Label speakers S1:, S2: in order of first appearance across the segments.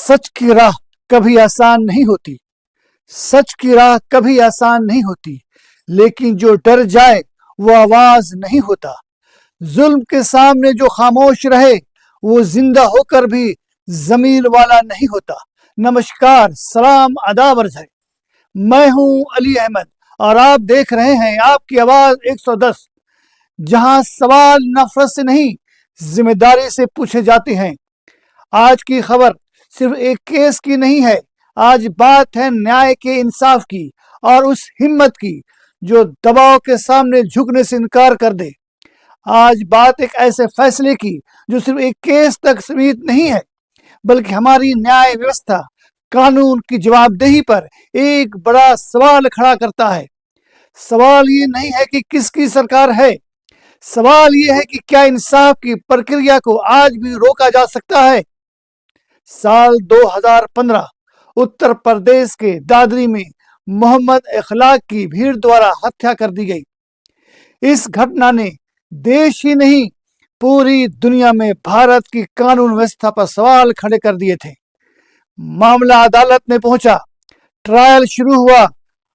S1: सच की राह कभी आसान नहीं होती, सच की राह कभी आसान नहीं होती, लेकिन जो डर जाए वो आवाज नहीं होता। जुल्म के सामने जो खामोश रहे वो जिंदा होकर भी जमीर वाला नहीं होता। नमस्कार, सलाम, आदाब अर्ज़ है। मैं हूं अली अहमद और आप देख रहे हैं आपकी आवाज 110, जहां सवाल नफरत से नहीं जिम्मेदारी से पूछे जाते हैं। आज की खबर सिर्फ एक केस की नहीं है, आज बात है न्याय के, इंसाफ की और उस हिम्मत की जो दबाव के सामने झुकने से इनकार कर दे। आज बात एक ऐसे फैसले की जो सिर्फ एक केस तक सीमित नहीं है, बल्कि हमारी न्याय व्यवस्था, कानून की जवाबदेही पर एक बड़ा सवाल खड़ा करता है। सवाल ये नहीं है कि किसकी सरकार है, सवाल ये है कि क्या इंसाफ की प्रक्रिया को आज भी रोका जा सकता है। साल 2015 उत्तर प्रदेश के दादरी में मोहम्मद इखलाक की भीड़ द्वारा हत्या कर दी गई। इस घटना ने देश ही नहीं पूरी दुनिया में भारत की कानून व्यवस्था पर सवाल खड़े कर दिए थे। मामला अदालत में पहुंचा, ट्रायल शुरू हुआ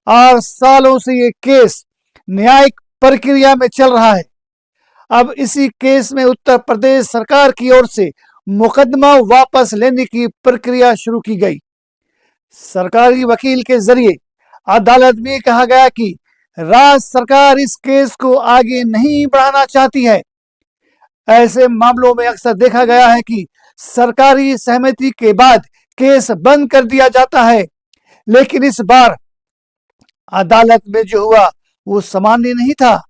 S1: और सालों से ये केस न्यायिक प्रक्रिया में चल रहा है। अब इसी केस में उत्तर प्रदेश सरकार की ओर से मुकदमा वापस लेने की प्रक्रिया शुरू की गई। सरकारी वकील के जरिए अदालत में कहा गया कि राज्य सरकार इस केस को आगे नहीं बढ़ाना चाहती है। ऐसे मामलों में अक्सर देखा गया है कि सरकारी सहमति के बाद केस बंद कर दिया जाता है, लेकिन इस बार अदालत में जो हुआ वो सामान्य नहीं था।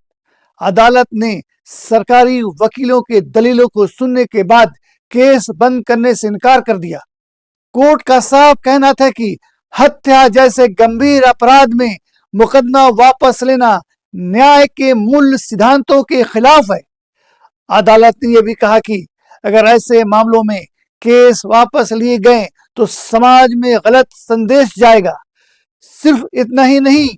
S1: अदालत ने सरकारी वकीलों के दलीलों को सुनने के बाद केस बंद करने से इनकार कर दिया। कोर्ट का साफ कहना था कि हत्या जैसे गंभीर अपराध में मुकदमा वापस लेना न्याय के मूल सिद्धांतों के खिलाफ है। अदालत ने यह भी कहा कि अगर ऐसे मामलों में केस वापस लिए गए तो समाज में गलत संदेश जाएगा। सिर्फ इतना ही नहीं,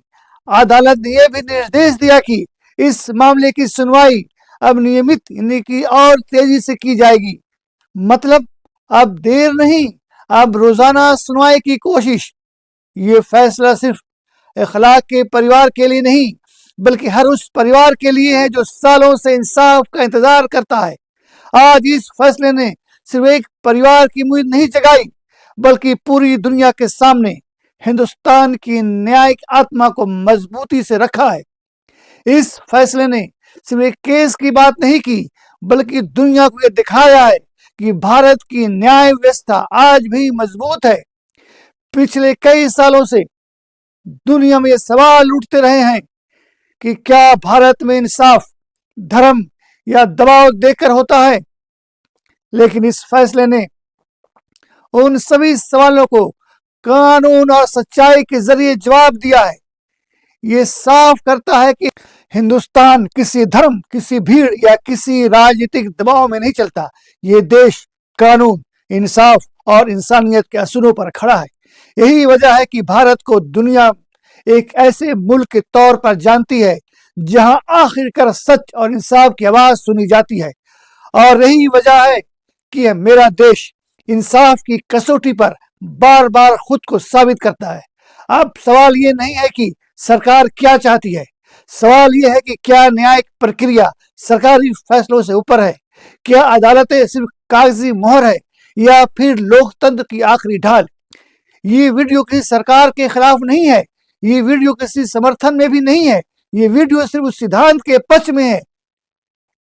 S1: अदालत ने यह भी निर्देश दिया कि इस मामले की सुनवाई अब नियमित की और तेजी से की जाएगी। मतलब अब देर नहीं, अब रोजाना सुनवाई की कोशिश। ये फैसला सिर्फ इखलाक के परिवार के लिए नहीं, बल्कि हर उस परिवार के लिए है जो सालों से इंसाफ का इंतजार करता है। आज इस फैसले ने सिर्फ एक परिवार की उम्मीद नहीं जगाई, बल्कि पूरी दुनिया के सामने हिंदुस्तान की न्यायिक आत्मा को मजबूती से रखा है। इस फैसले ने सिर्फ एक केस की बात नहीं की, बल्कि दुनिया को यह दिखाया है कि भारत की न्याय व्यवस्था आज भी मजबूत है। पिछले कई सालों से दुनिया में ये सवाल उठते रहे हैं कि क्या भारत में इंसाफ धर्म या दबाव देकर होता है, लेकिन इस फैसले ने उन सभी सवालों को कानून और सच्चाई के जरिए जवाब दिया है। ये साफ करता है कि हिंदुस्तान किसी धर्म, किसी भीड़ या किसी राजनीतिक दबाव में नहीं चलता। ये देश कानून, इंसाफ और इंसानियत के असूलों पर खड़ा है। यही वजह है कि भारत को दुनिया एक ऐसे मुल्क के तौर पर जानती है जहां आखिरकार सच और इंसाफ की आवाज सुनी जाती है। और यही वजह है कि मेरा देश इंसाफ की कसौटी पर बार बार खुद को साबित करता है। अब सवाल ये नहीं है कि सरकार क्या चाहती है, सवाल ये है कि क्या न्यायिक प्रक्रिया सरकारी फैसलों से ऊपर है। क्या अदालतें सिर्फ कागजी मोहर है या फिर लोकतंत्र की आखिरी ढाल। ये वीडियो किसी सरकार के खिलाफ नहीं है, ये वीडियो किसी समर्थन में भी नहीं है। ये वीडियो सिर्फ उस सिद्धांत के पक्ष में है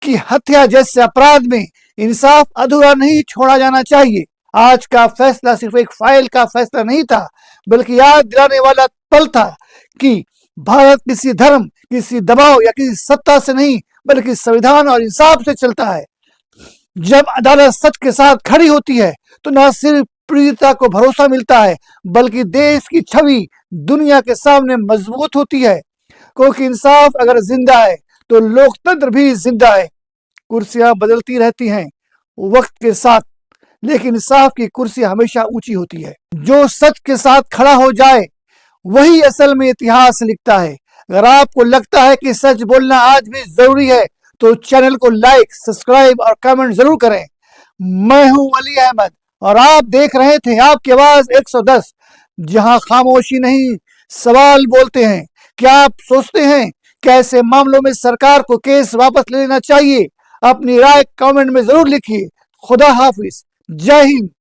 S1: कि हत्या जैसे अपराध में इंसाफ अधूरा नहीं छोड़ा जाना चाहिए। आज का फैसला सिर्फ एक फाइल का फैसला नहीं था, बल्कि याद दिलाने वाला पल था कि भारत किसी धर्म, किसी दबाव या किसी सत्ता से नहीं, बल्कि संविधान और इंसाफ से चलता है। जब अदालत सच के साथ खड़ी होती है तो न सिर्फ पीड़िता को भरोसा मिलता है, बल्कि देश की छवि दुनिया के सामने मजबूत होती है। क्योंकि इंसाफ अगर जिंदा है तो लोकतंत्र भी जिंदा है। कुर्सियां बदलती रहती हैं वक्त के साथ, लेकिन इंसाफ की कुर्सी हमेशा ऊंची होती है। जो सच के साथ खड़ा हो जाए वही असल में इतिहास लिखता है। अगर आपको लगता है कि सच बोलना आज भी जरूरी है तो चैनल को लाइक, सब्सक्राइब और कमेंट जरूर करें। मैं हूं अली अहमद और आप देख रहे थे आपकी आवाज 110। जहां खामोशी नहीं, सवाल बोलते हैं। क्या आप सोचते हैं कि ऐसे मामलों में सरकार को केस वापस लेना चाहिए? अपनी राय कमेंट में जरूर लिखिए। खुदा हाफिज। जय हिंद।